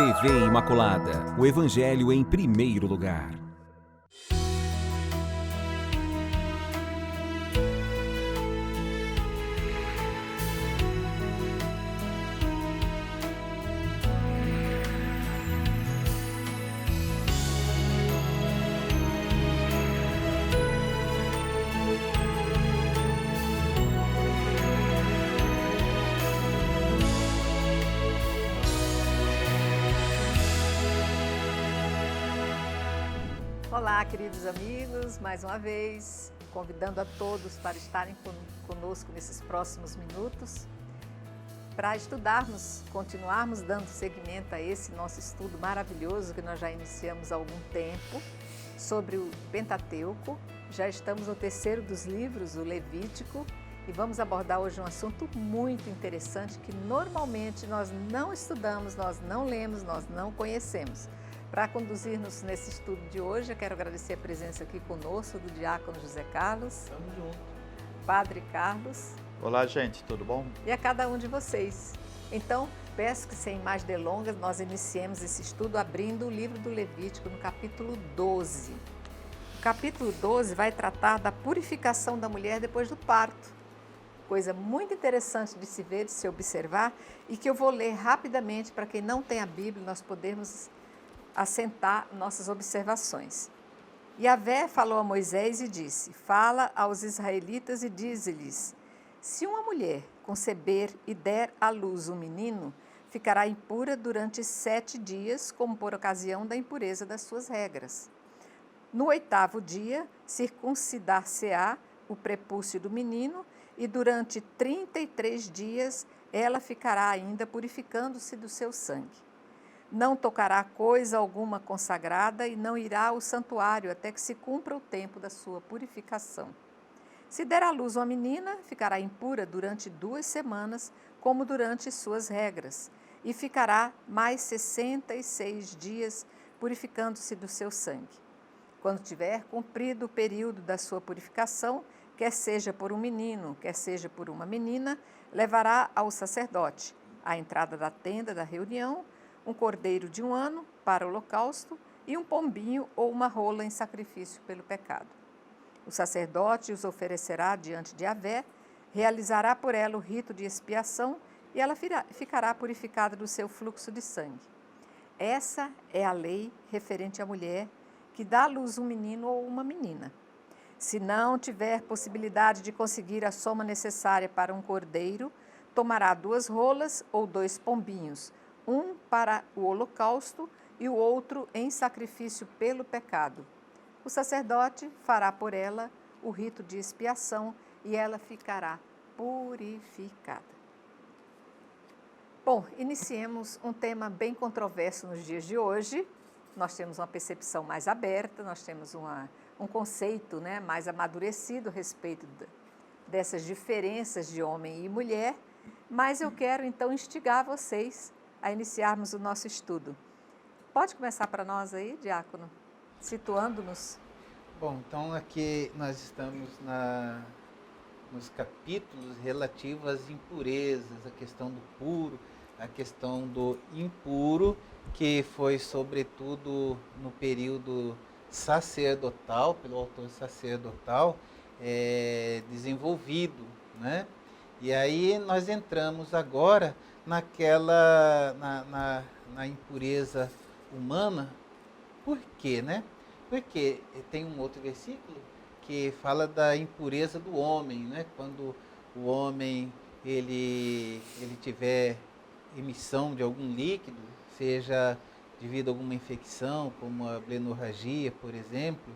TV Imaculada, o Evangelho em primeiro lugar. Olá, queridos amigos, mais uma vez, convidando a todos para estarem conosco nesses próximos minutos, para estudarmos, continuarmos dando seguimento a esse nosso estudo maravilhoso que nós já iniciamos há algum tempo, sobre o Pentateuco. Já estamos no terceiro dos livros, o Levítico, e vamos abordar hoje um assunto muito interessante que normalmente nós não estudamos, nós não lemos, nós não conhecemos. Para conduzir-nos nesse estudo de hoje, eu quero agradecer a presença aqui conosco do diácono José Carlos. Estamos juntos. Padre Carlos. Olá, gente, tudo bom? E a cada um de vocês. Então, peço que sem mais delongas, nós iniciemos esse estudo abrindo o livro do Levítico no capítulo 12. O capítulo 12 vai tratar da purificação da mulher depois do parto. Coisa muito interessante de se ver, de se observar, e que eu vou ler rapidamente para quem não tem a Bíblia, nós podemos assentar nossas observações. Yahvé falou a Moisés e disse: fala aos israelitas e dize-lhes: se uma mulher conceber e der à luz um menino, ficará impura durante 7 dias, como por ocasião da impureza das suas regras. No 8º dia, circuncidar-se-á o prepúcio do menino, e durante 33 dias ela ficará ainda purificando-se do seu sangue. Não tocará coisa alguma consagrada e não irá ao santuário até que se cumpra o tempo da sua purificação. Se der à luz uma menina, ficará impura durante 2 semanas, como durante suas regras, e ficará mais 66 dias purificando-se do seu sangue. Quando tiver cumprido o período da sua purificação, quer seja por um menino, quer seja por uma menina, levará ao sacerdote, à entrada da tenda da reunião, um cordeiro de 1 ano para o holocausto e um pombinho ou uma rola em sacrifício pelo pecado. O sacerdote os oferecerá diante de Yahvé, realizará por ela o rito de expiação e ela ficará purificada do seu fluxo de sangue. Essa é a lei referente à mulher que dá à luz um menino ou uma menina. Se não tiver possibilidade de conseguir a soma necessária para um cordeiro, tomará 2 rolas ou 2 pombinhos, um para o holocausto e o outro em sacrifício pelo pecado. O sacerdote fará por ela o rito de expiação e ela ficará purificada. Bom, iniciemos um tema bem controverso nos dias de hoje. Nós temos uma percepção mais aberta, nós temos um conceito, mais amadurecido a respeito dessas diferenças de homem e mulher, mas eu quero então instigar vocês a iniciarmos o nosso estudo. Pode começar para nós aí, diácono, situando-nos? Bom, então aqui nós estamos nos capítulos relativos às impurezas, a questão do puro, a questão do impuro, que foi sobretudo no período sacerdotal, pelo autor sacerdotal, desenvolvido, né? E aí nós entramos agora na impureza humana. Por quê, né? Porque tem um outro versículo que fala da impureza do homem, né? Quando o homem ele tiver emissão de algum líquido, seja devido a alguma infecção, como a blenorragia, por exemplo,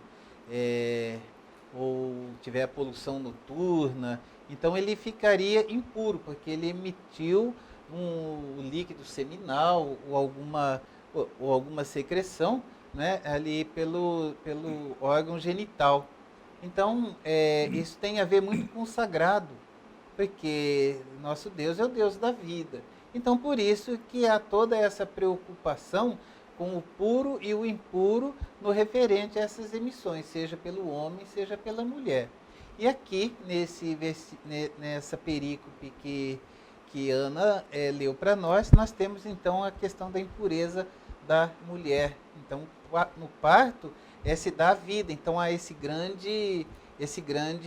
ou tiver a poluição noturna, então ele ficaria impuro, porque ele emitiu um líquido seminal ou alguma secreção, né, ali pelo órgão genital. Então, isso tem a ver muito com o sagrado, porque nosso Deus é o Deus da vida. Então, por isso que há toda essa preocupação com o puro e o impuro no referente a essas emissões, seja pelo homem, seja pela mulher. E aqui, nessa perícope que que Ana leu para nós temos então a questão da impureza da mulher. Então, no parto se dá a vida, então há esse grande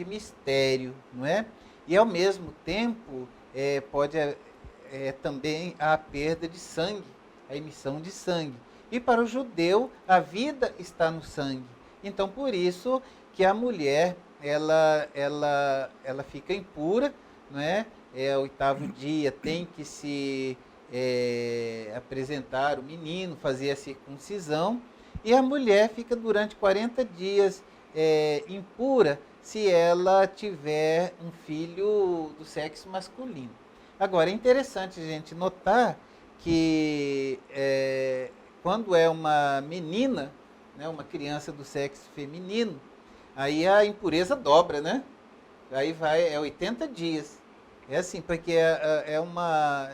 mistério, não é? E ao mesmo tempo pode também a perda de sangue, a emissão de sangue. E para o judeu a vida está no sangue. Então por isso que a mulher ela fica impura, não é? O oitavo dia tem que se apresentar o menino, fazer a circuncisão, e a mulher fica durante 40 dias impura se ela tiver um filho do sexo masculino. Agora, é interessante a gente notar que quando é uma menina, né, uma criança do sexo feminino, aí a impureza dobra, né? Aí vai, 80 dias. É assim, porque é uma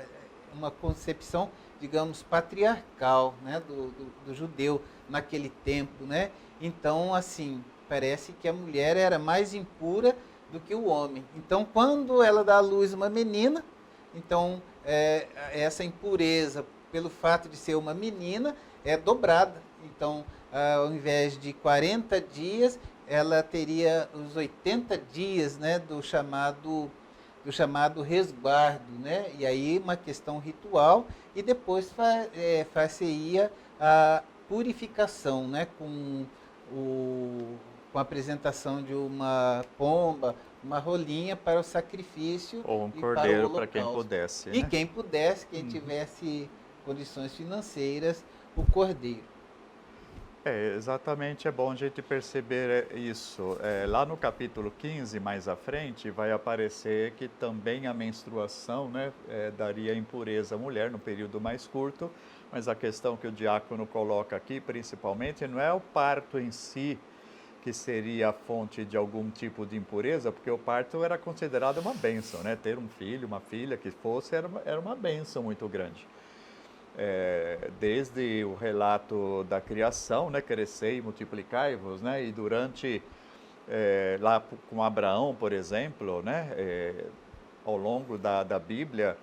concepção, digamos, patriarcal, né, do judeu naquele tempo, né? Então, assim, parece que a mulher era mais impura do que o homem. Então, quando ela dá à luz uma menina, então essa impureza, pelo fato de ser uma menina, é dobrada. Então, ao invés de 40 dias, ela teria os 80 dias, né, do chamado resguardo, né? E aí uma questão ritual, e depois far-se-ia a purificação, né, com a apresentação de uma pomba, uma rolinha para o sacrifício Ou um e para o cordeiro para quem holocausto. pudesse. E Né? quem pudesse, quem tivesse condições financeiras, o cordeiro. Exatamente, é bom a gente perceber isso. Lá no capítulo 15, mais à frente, vai aparecer que também a menstruação, né, daria impureza à mulher no período mais curto, mas a questão que o diácono coloca aqui, principalmente, não é o parto em si que seria a fonte de algum tipo de impureza, porque o parto era considerado uma bênção, né? Ter um filho, uma filha que fosse, era uma bênção muito grande. Desde o relato da criação, né, crescei e multiplicai-vos, né, e durante, lá com Abraão, por exemplo, né, ao longo da Bíblia,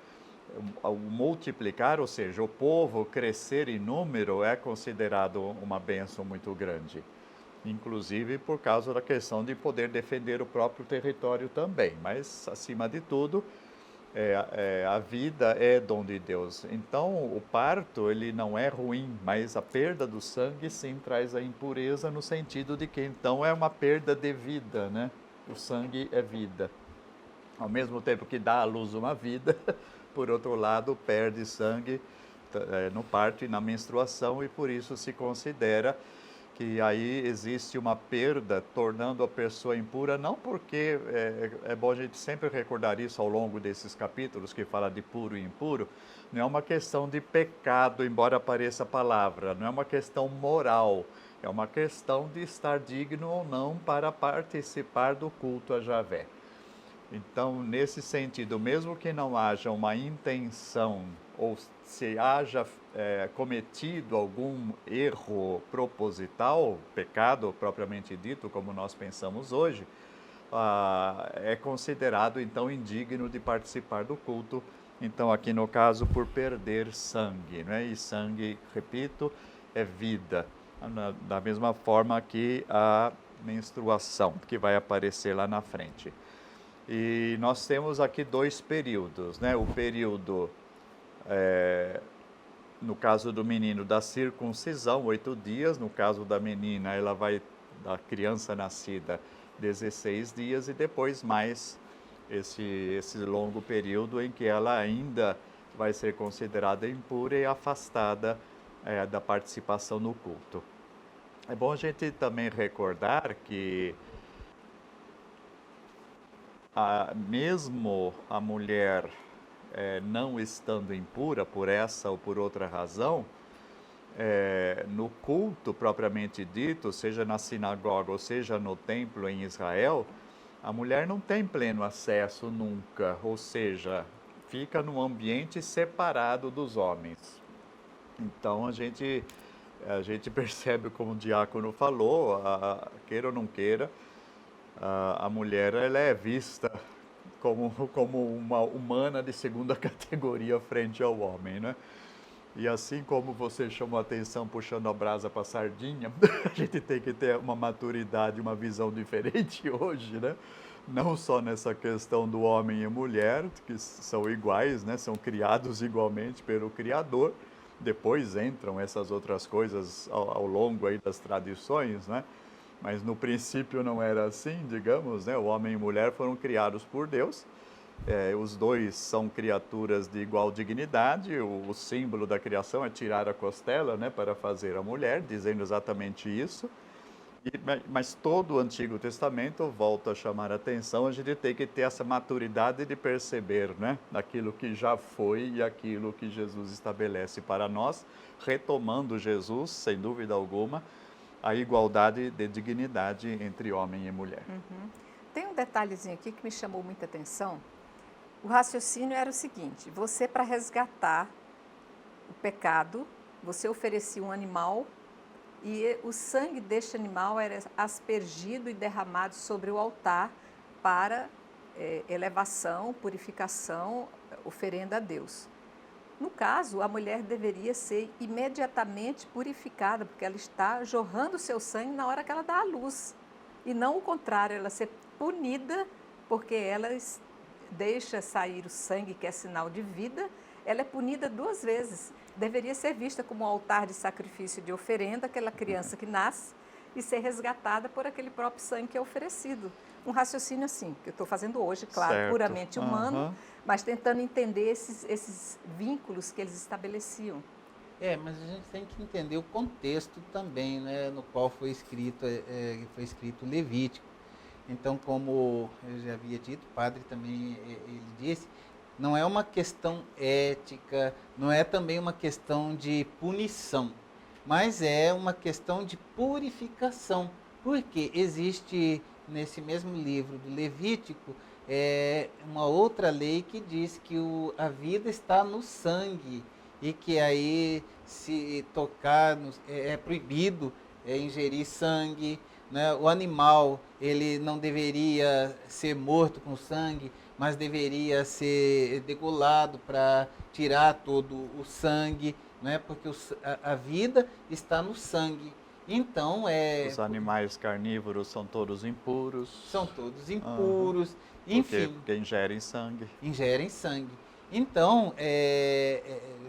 o multiplicar, ou seja, o povo crescer em número é considerado uma bênção muito grande, inclusive por causa da questão de poder defender o próprio território também, mas acima de tudo, a vida é dom de Deus. Então, o parto, ele não é ruim, mas a perda do sangue, sim, traz a impureza no sentido de que, então, é uma perda de vida, né? O sangue é vida. Ao mesmo tempo que dá à luz uma vida, por outro lado, perde sangue no parto e na menstruação, e por isso se considera que aí existe uma perda, tornando a pessoa impura, não porque, é bom a gente sempre recordar isso ao longo desses capítulos, que fala de puro e impuro, não é uma questão de pecado, embora apareça a palavra, não é uma questão moral, é uma questão de estar digno ou não para participar do culto a Javé. Então, nesse sentido, mesmo que não haja uma intenção, ou se haja cometido algum erro proposital, pecado propriamente dito, como nós pensamos hoje, é considerado então indigno de participar do culto. Então, aqui no caso, por perder sangue, né? E sangue, repito, é vida. Da mesma forma que a menstruação, que vai aparecer lá na frente. E nós temos aqui dois períodos, né? O período, no caso do menino, da circuncisão, 8 dias. No caso da menina, da criança nascida, 16 dias. E depois mais esse longo período em que ela ainda vai ser considerada impura e afastada da participação no culto. É bom a gente também recordar que mesmo a mulher não estando impura por essa ou por outra razão, no culto propriamente dito, seja na sinagoga ou seja no templo em Israel, a mulher não tem pleno acesso nunca, ou seja, fica num ambiente separado dos homens. Então a gente percebe, como o diácono falou, queira ou não queira, a mulher ela é vista como uma humana de segunda categoria frente ao homem, né? E assim como você chamou a atenção puxando a brasa para a sardinha, a gente tem que ter uma maturidade, uma visão diferente hoje, né? Não só nessa questão do homem e mulher, que são iguais, né? São criados igualmente pelo Criador. Depois entram essas outras coisas ao longo aí das tradições, né? Mas no princípio não era assim, digamos, né? O homem e mulher foram criados por Deus. Os dois são criaturas de igual dignidade. O símbolo da criação é tirar a costela, né, para fazer a mulher, dizendo exatamente isso. Mas todo o Antigo Testamento volta a chamar a atenção. A gente tem que ter essa maturidade de perceber, né, aquilo que já foi e aquilo que Jesus estabelece para nós, retomando Jesus, sem dúvida alguma, a igualdade de dignidade entre homem e mulher. Tem um detalhezinho aqui que me chamou muita atenção. O raciocínio era o seguinte: você, para resgatar o pecado, você oferecia um animal e o sangue deste animal era aspergido e derramado sobre o altar para elevação, purificação, oferenda a Deus. No caso, a mulher deveria ser imediatamente purificada, porque ela está jorrando o seu sangue na hora que ela dá à luz. E não o contrário, ela ser punida porque ela deixa sair o sangue, que é sinal de vida, ela é punida 2 vezes. Deveria ser vista como um altar de sacrifício de oferenda, aquela criança que nasce, e ser resgatada por aquele próprio sangue que é oferecido. Um raciocínio assim, que eu estou fazendo hoje, claro, Certo. puramente humano, mas tentando entender esses vínculos que eles estabeleciam. Mas a gente tem que entender o contexto também, né, no qual foi escrito o Levítico. Então, como eu já havia dito, o padre também ele disse, não é uma questão ética, não é também uma questão de punição, mas é uma questão de purificação, porque existe nesse mesmo livro do Levítico uma outra lei que diz que a vida está no sangue e que aí se tocar, é proibido ingerir sangue, né? O animal ele não deveria ser morto com sangue, mas deveria ser degolado para tirar todo o sangue, né? Porque a vida está no sangue. Então Os animais carnívoros são todos impuros. São todos impuros, enfim. Porque ingerem sangue. Ingerem sangue. Então,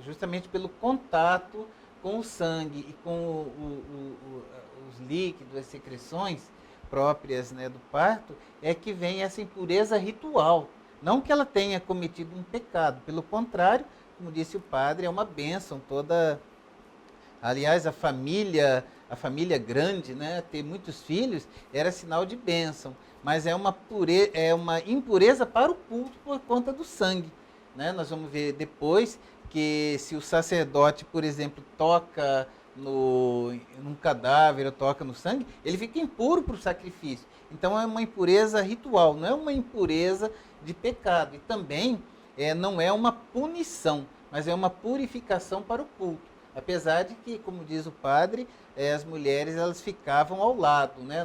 justamente pelo contato com o sangue e com os líquidos, as secreções próprias, né, do parto, é que vem essa impureza ritual. Não que ela tenha cometido um pecado, pelo contrário, como disse o padre, é uma bênção toda. Aliás, a família grande, né, ter muitos filhos, era sinal de bênção, mas é uma impureza para o culto por conta do sangue. Né? Nós vamos ver depois que se o sacerdote, por exemplo, toca num cadáver ou toca no sangue, ele fica impuro para o sacrifício. Então é uma impureza ritual, não é uma impureza de pecado. E também não é uma punição, mas é uma purificação para o culto. Apesar de que, como diz o padre, as mulheres elas ficavam ao lado, né,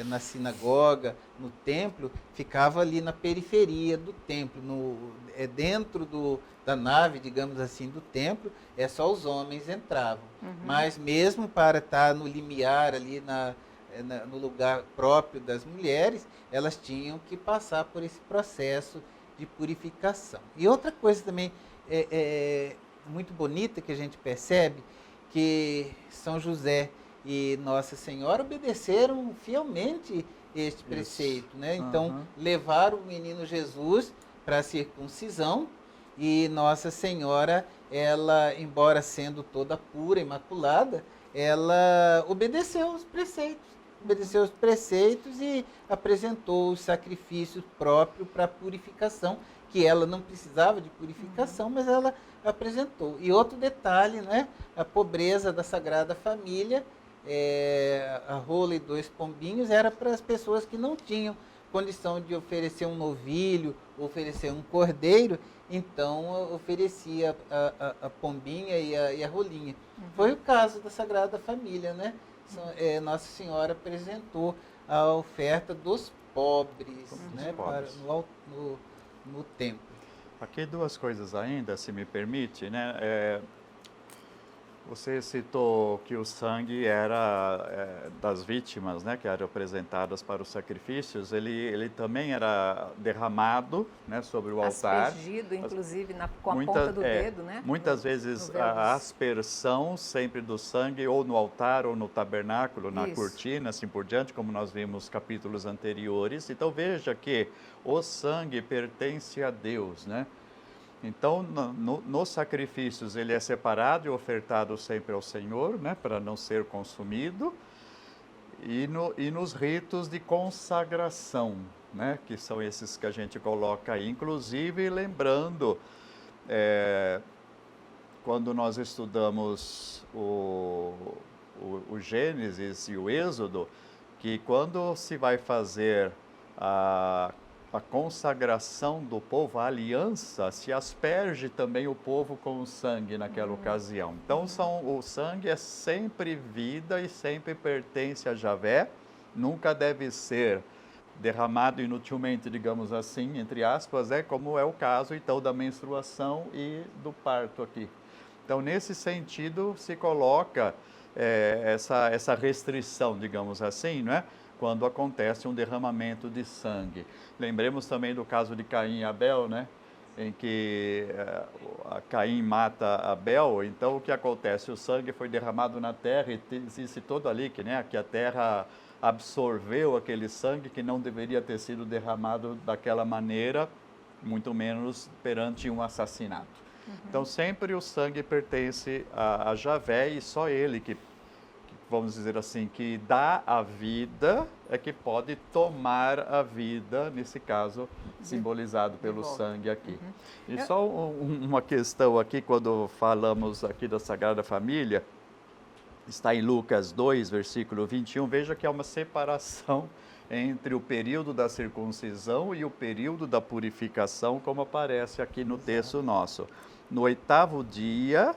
na sinagoga, no templo, ficava ali na periferia do templo, dentro da nave, digamos assim, do templo, só os homens entravam. Mas mesmo para estar no limiar ali no lugar próprio das mulheres, elas tinham que passar por esse processo de purificação. E outra coisa também muito bonita que a gente percebe, que São José e Nossa Senhora obedeceram fielmente este preceito, né? Então, levaram o menino Jesus para a circuncisão e Nossa Senhora, ela, embora sendo toda pura, imaculada, ela obedeceu os preceitos e apresentou os sacrifícios próprios para a purificação, que ela não precisava de purificação, mas ela apresentou. E outro detalhe, né? A pobreza da Sagrada Família, a rola e 2 pombinhos era para as pessoas que não tinham condição de oferecer um novilho, oferecer um cordeiro, então oferecia a pombinha e a rolinha. Foi o caso da Sagrada Família, né? Nossa Senhora apresentou a oferta dos pobres, Como né, dos pobres. no templo. Aqui duas coisas ainda, se me permite, né? Você citou que o sangue era das vítimas, né, que eram apresentadas para os sacrifícios, ele também era derramado, né, sobre o altar. Aspergido, inclusive, com a ponta do dedo, né? Muitas No vezes véu a dos- aspersão sempre do sangue, ou no altar, ou no tabernáculo, na Isso. cortina, assim por diante, como nós vimos capítulos anteriores. Então veja que o sangue pertence a Deus, né? Então, nos sacrifícios, ele é separado e ofertado sempre ao Senhor, né, para não ser consumido. E nos ritos de consagração, né, que são esses que a gente coloca aí. Inclusive, lembrando, quando nós estudamos o Gênesis e o Êxodo, que quando se vai fazer a consagração do povo, a aliança, se asperge também o povo com o sangue naquela ocasião. Então, o sangue é sempre vida e sempre pertence a Javé, nunca deve ser derramado inutilmente, digamos assim, entre aspas, como é o caso, então, da menstruação e do parto aqui. Então, nesse sentido, se coloca essa restrição, digamos assim, não é? Quando acontece um derramamento de sangue. Lembremos também do caso de Caim e Abel, né? Em que Caim mata Abel, então o que acontece? O sangue foi derramado na terra e disse todo ali que a terra absorveu aquele sangue que não deveria ter sido derramado daquela maneira, muito menos perante um assassinato. Então sempre o sangue pertence a Javé e só ele que, vamos dizer assim, que dá a vida, é que pode tomar a vida, nesse caso, simbolizado pelo sangue aqui. E só uma questão aqui, quando falamos aqui da Sagrada Família, está em Lucas 2, versículo 21, veja que há uma separação entre o período da circuncisão e o período da purificação, como aparece aqui no texto nosso. No 8º dia,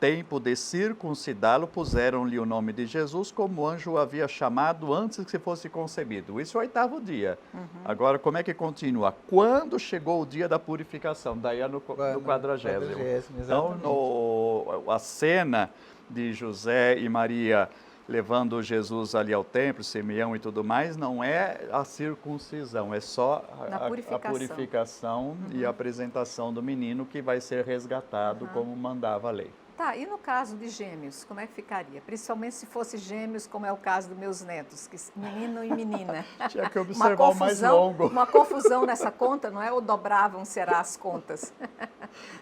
tempo de circuncidá-lo, puseram-lhe o nome de Jesus, como o anjo o havia chamado antes que fosse concebido. Isso é o 8º dia. Agora, como é que continua? Quando chegou o dia da purificação? Daí é no 40º. Então, a cena de José e Maria levando Jesus ali ao templo, Simeão e tudo mais, não é a circuncisão, é só a purificação e a apresentação do menino que vai ser resgatado como mandava a lei. Tá, e no caso de gêmeos, como é que ficaria? Principalmente se fosse gêmeos, como é o caso dos meus netos, que menino e menina. Tinha que observar o mais longo. Uma confusão nessa conta, não é? Ou dobravam, será, as contas?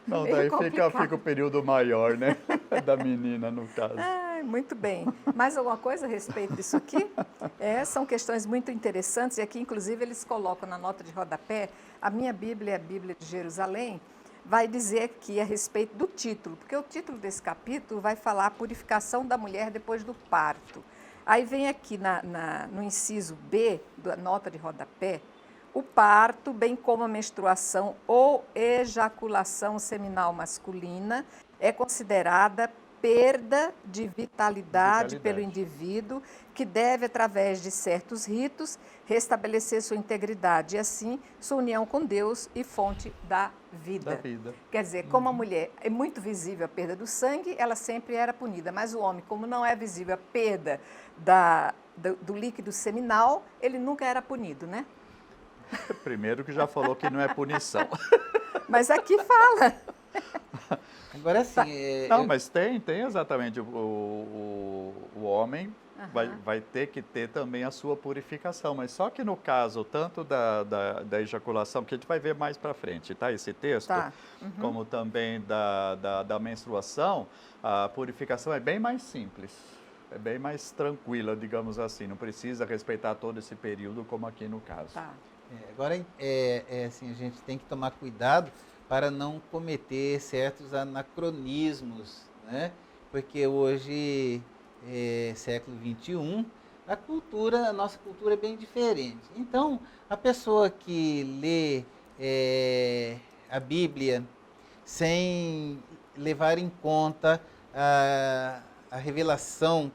Não, daí fica o período maior, né? Da menina, no caso. Muito bem. Mais alguma coisa a respeito disso aqui? São questões muito interessantes, e aqui, inclusive, eles colocam na nota de rodapé, a minha Bíblia, a Bíblia de Jerusalém, vai dizer aqui a respeito do título, porque o título desse capítulo vai falar a purificação da mulher depois do parto. Aí vem aqui no inciso B, da nota de rodapé, o parto, bem como a menstruação ou ejaculação seminal masculina, é considerada perda de vitalidade pelo indivíduo, que deve, através de certos ritos, restabelecer sua integridade e, assim, sua união com Deus e fonte da vida. Quer dizer, como a mulher é muito visível a perda do sangue, ela sempre era punida, mas o homem, como não é visível a perda do líquido seminal, ele nunca era punido, né? Primeiro que já falou que não é punição. Mas aqui fala. Agora sim. Não, mas tem exatamente. O homem vai ter que ter também a sua purificação. Mas só que no caso, tanto da ejaculação, que a gente vai ver mais para frente, tá? Esse texto, como também da menstruação, a purificação é bem mais simples. É bem mais tranquila, digamos assim. Não precisa respeitar todo esse período, como aqui no caso. Agora, assim, a gente tem que tomar cuidado para não cometer certos anacronismos, né? Porque hoje, século XXI, a nossa cultura é bem diferente. Então, a pessoa que lê a Bíblia sem levar em conta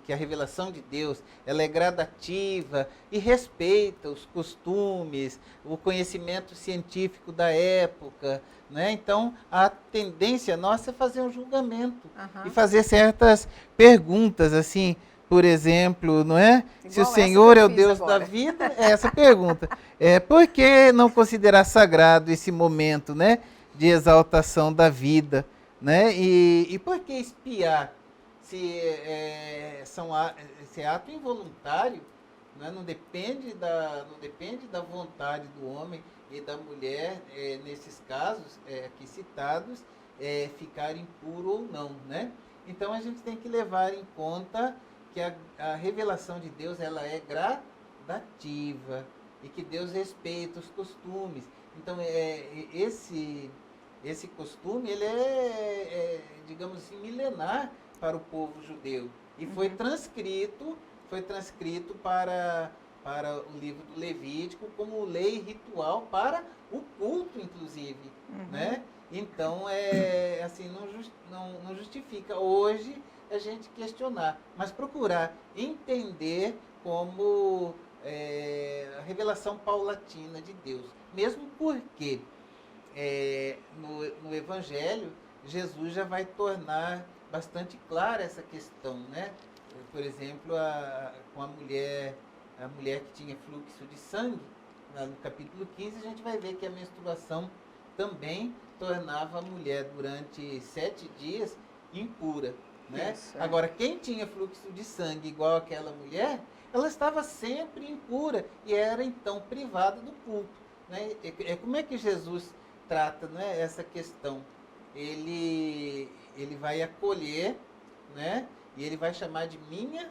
que a revelação de Deus, ela é gradativa e respeita os costumes, o conhecimento científico da época, né? Então, a tendência nossa é fazer um julgamento e fazer certas perguntas, assim, por exemplo, não é? Igual Se o essa Senhor que eu é o fiz Deus agora. da vida, é essa pergunta. Por que não considerar sagrado esse momento, né, de exaltação da vida, né? E por que espiar? Se é ato involuntário, né, não depende da vontade do homem e da mulher, nesses casos aqui citados, ficar impuro ou não, né? Então a gente tem que levar em conta que a revelação de Deus, ela é gradativa e que Deus respeita os costumes. Então esse costume, ele digamos assim, milenar para o povo judeu e foi transcrito para o livro do Levítico como lei ritual para o culto, inclusive, né? Então, assim, não justifica hoje a gente questionar, mas procurar entender como a revelação paulatina de Deus. Mesmo porque no Evangelho, Jesus já vai tornar bastante clara essa questão, né? Por exemplo, com a mulher que tinha fluxo de sangue, no capítulo 15, a gente vai ver que a menstruação também tornava a mulher durante 7 dias impura, né? Isso, Agora, quem tinha fluxo de sangue igual aquela mulher, ela estava sempre impura e era então privada do culto, né? Como é que Jesus trata, né, essa questão? Ele vai acolher, né? E ele vai chamar de minha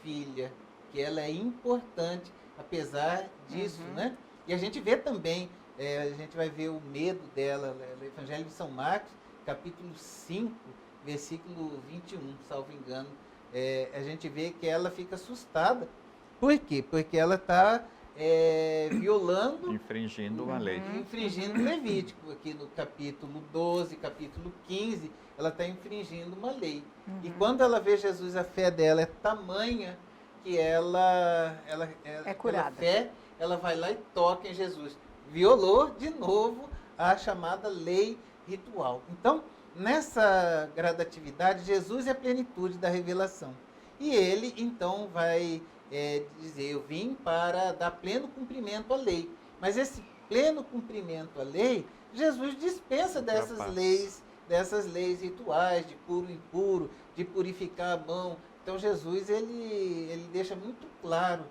filha, que ela é importante, apesar disso, né? E a gente vê também, a gente vai ver o medo dela, no Evangelho de São Marcos, capítulo 5, versículo 21, salvo engano. A gente vê que ela fica assustada. Por quê? Porque ela está violando... Infringindo uma lei. Infringindo o Levítico. Aqui no capítulo 12, capítulo 15, ela está infringindo uma lei. E quando ela vê Jesus, a fé dela é tamanha que ela É curada. pela fé, ela vai lá e toca em Jesus. Violou, de novo, a chamada lei ritual. Então, nessa gradatividade, Jesus é a plenitude da revelação. E ele, então, vai dizer, eu vim para dar pleno cumprimento à lei. Mas esse pleno cumprimento à lei, Jesus dispensa dessas leis rituais, de puro e impuro, de purificar a mão. Então, Jesus, ele deixa muito claro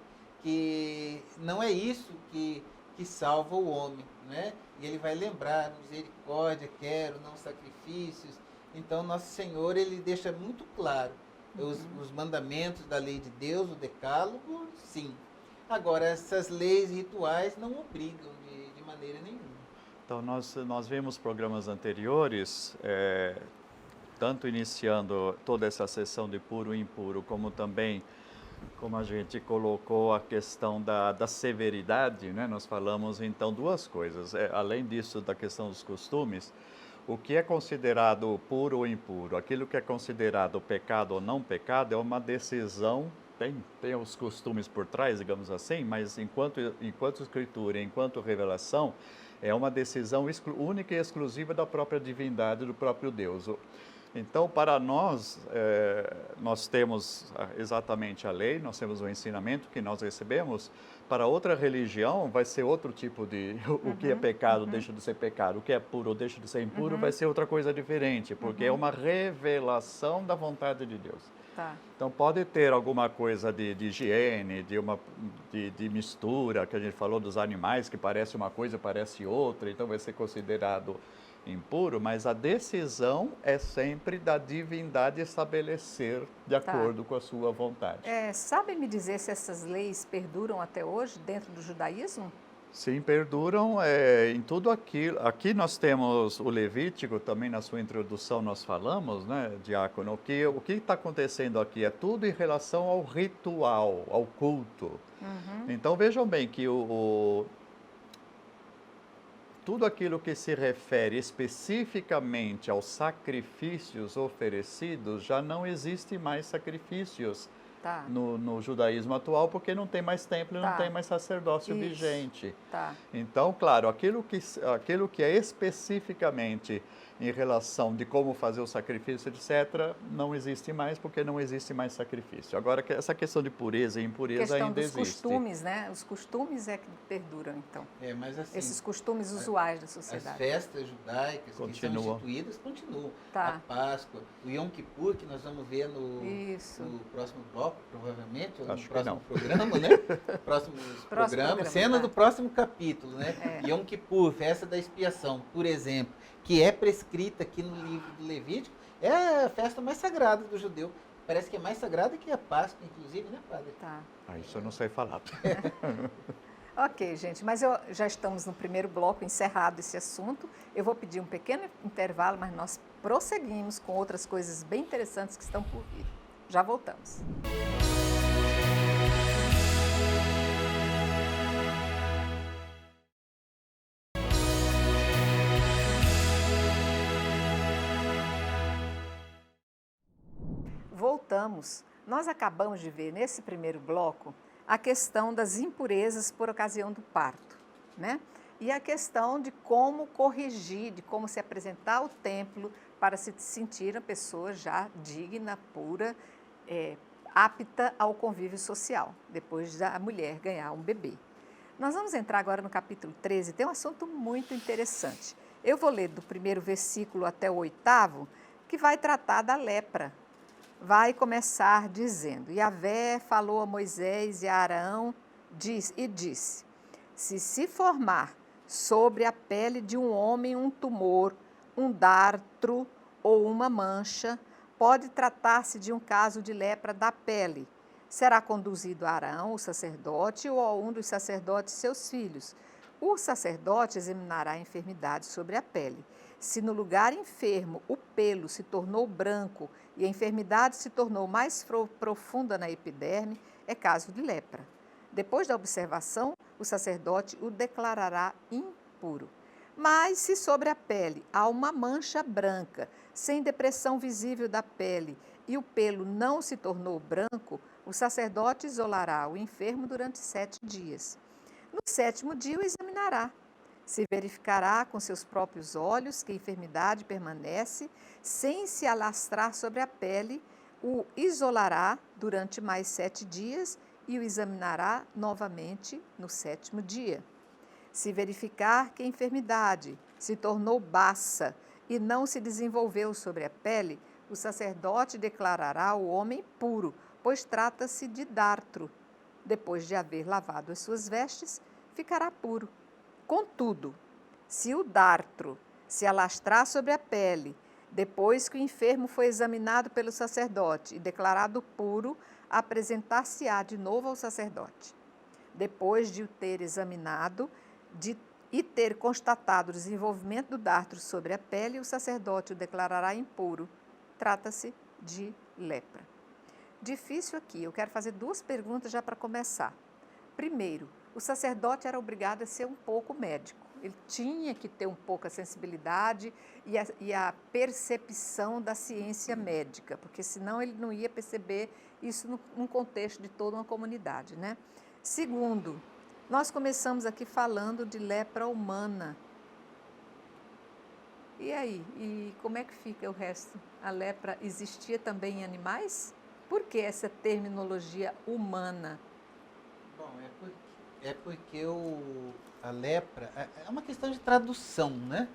que não é isso que salva o homem, né? E ele vai lembrar, misericórdia quero, não sacrifícios. Então, Nosso Senhor, ele deixa muito claro os mandamentos da lei de Deus, o decálogo, sim. Agora, essas leis rituais não obrigam de maneira nenhuma. Então, nós vimos programas anteriores, tanto iniciando toda essa sessão de puro e impuro, como também, como a gente colocou a questão da severidade, né? Nós falamos, então, duas coisas. Além disso, da questão dos costumes, o que é considerado puro ou impuro, aquilo que é considerado pecado ou não pecado, é uma decisão, tem os costumes por trás, digamos assim, mas enquanto escritura, enquanto revelação, é uma decisão única e exclusiva da própria divindade, do próprio Deus. Então, para nós, nós temos exatamente a lei, nós temos o ensinamento que nós recebemos. Para outra religião, vai ser outro tipo de... O que é pecado deixa de ser pecado, o que é puro deixa de ser impuro, vai ser outra coisa diferente, porque é uma revelação da vontade de Deus. Tá. Então, pode ter alguma coisa de higiene, de mistura, que a gente falou dos animais, que parece uma coisa, parece outra, então vai ser considerado impuro, mas a decisão é sempre da divindade estabelecer de acordo com a sua vontade. Sabe me dizer se essas leis perduram até hoje dentro do judaísmo? Sim, perduram em tudo aquilo. Aqui nós temos o Levítico, também na sua introdução nós falamos, né, Diácono, o que está acontecendo aqui é tudo em relação ao ritual, ao culto. Então vejam bem que tudo aquilo que se refere especificamente aos sacrifícios oferecidos, já não existe mais sacrifícios Tá. no judaísmo atual, porque não tem mais templo e não Tá. tem mais sacerdócio Isso. vigente. Tá. Então, claro, aquilo que é especificamente em relação de como fazer o sacrifício, etc., não existe mais, porque não existe mais sacrifício. Agora, essa questão de pureza e impureza Questão ainda dos existe. costumes, né? Os costumes é que perduram, então. Mas assim, Esses costumes usuais da as sociedade. festas judaicas que Continuam. são instituídas continuam. Tá. A Páscoa, o Yom Kippur, que nós vamos ver Isso. no próximo bloco, provavelmente, ou Acho no que próximo não. programa, né? Próximos programas, programa, cena tá. do próximo capítulo, né? É. Yom Kippur, festa da expiação, por exemplo, que é prescrita aqui no livro do Levítico, é a festa mais sagrada do judeu. Parece que é mais sagrada que a Páscoa, inclusive, né, padre? Tá. Isso eu não sei falar. Ok, gente, mas já estamos no primeiro bloco, encerrado esse assunto. Eu vou pedir um pequeno intervalo, mas nós prosseguimos com outras coisas bem interessantes que estão por vir. Já voltamos. Voltamos. Nós acabamos de ver nesse primeiro bloco a questão das impurezas por ocasião do parto, né? E a questão de como corrigir, de como se apresentar ao templo para se sentir a pessoa já digna, pura, apta ao convívio social, depois da mulher ganhar um bebê. Nós vamos entrar agora no capítulo 13, tem um assunto muito interessante. Eu vou ler do primeiro versículo até o 8º, que vai tratar da lepra. Vai começar dizendo: Yahvé falou a Moisés e a Arão e disse: se formar sobre a pele de um homem um tumor, um dartro ou uma mancha, pode tratar-se de um caso de lepra da pele. Será conduzido a Arão, o sacerdote, ou a um dos sacerdotes seus filhos. O sacerdote examinará a enfermidade sobre a pele. Se no lugar enfermo o pelo se tornou branco e a enfermidade se tornou mais profunda na epiderme, é caso de lepra. Depois da observação, o sacerdote o declarará impuro. Mas se sobre a pele há uma mancha branca, sem depressão visível da pele, e o pelo não se tornou branco, o sacerdote isolará o enfermo durante 7 dias. No 7º dia o examinará. Se verificará com seus próprios olhos que a enfermidade permanece sem se alastrar sobre a pele, o isolará durante mais 7 dias e o examinará novamente no 7º dia. Se verificar que a enfermidade se tornou baça e não se desenvolveu sobre a pele, o sacerdote declarará o homem puro, pois trata-se de dartro. Depois de haver lavado as suas vestes, ficará puro. Contudo, se o dartro se alastrar sobre a pele, depois que o enfermo foi examinado pelo sacerdote e declarado puro, apresentar-se-á de novo ao sacerdote. Depois de o ter examinado e ter constatado o desenvolvimento do dartro sobre a pele, o sacerdote o declarará impuro. Trata-se de lepra. Difícil aqui, eu quero fazer 2 perguntas já para começar. Primeiro, o sacerdote era obrigado a ser um pouco médico. Ele tinha que ter um pouco a sensibilidade e a percepção da ciência médica, porque senão ele não ia perceber isso num contexto de toda uma comunidade, né? Segundo, nós começamos aqui falando de lepra humana. E aí? E como é que fica o resto? A lepra existia também em animais? Por que essa terminologia humana? Bom, é porque a lepra é uma questão de tradução, né?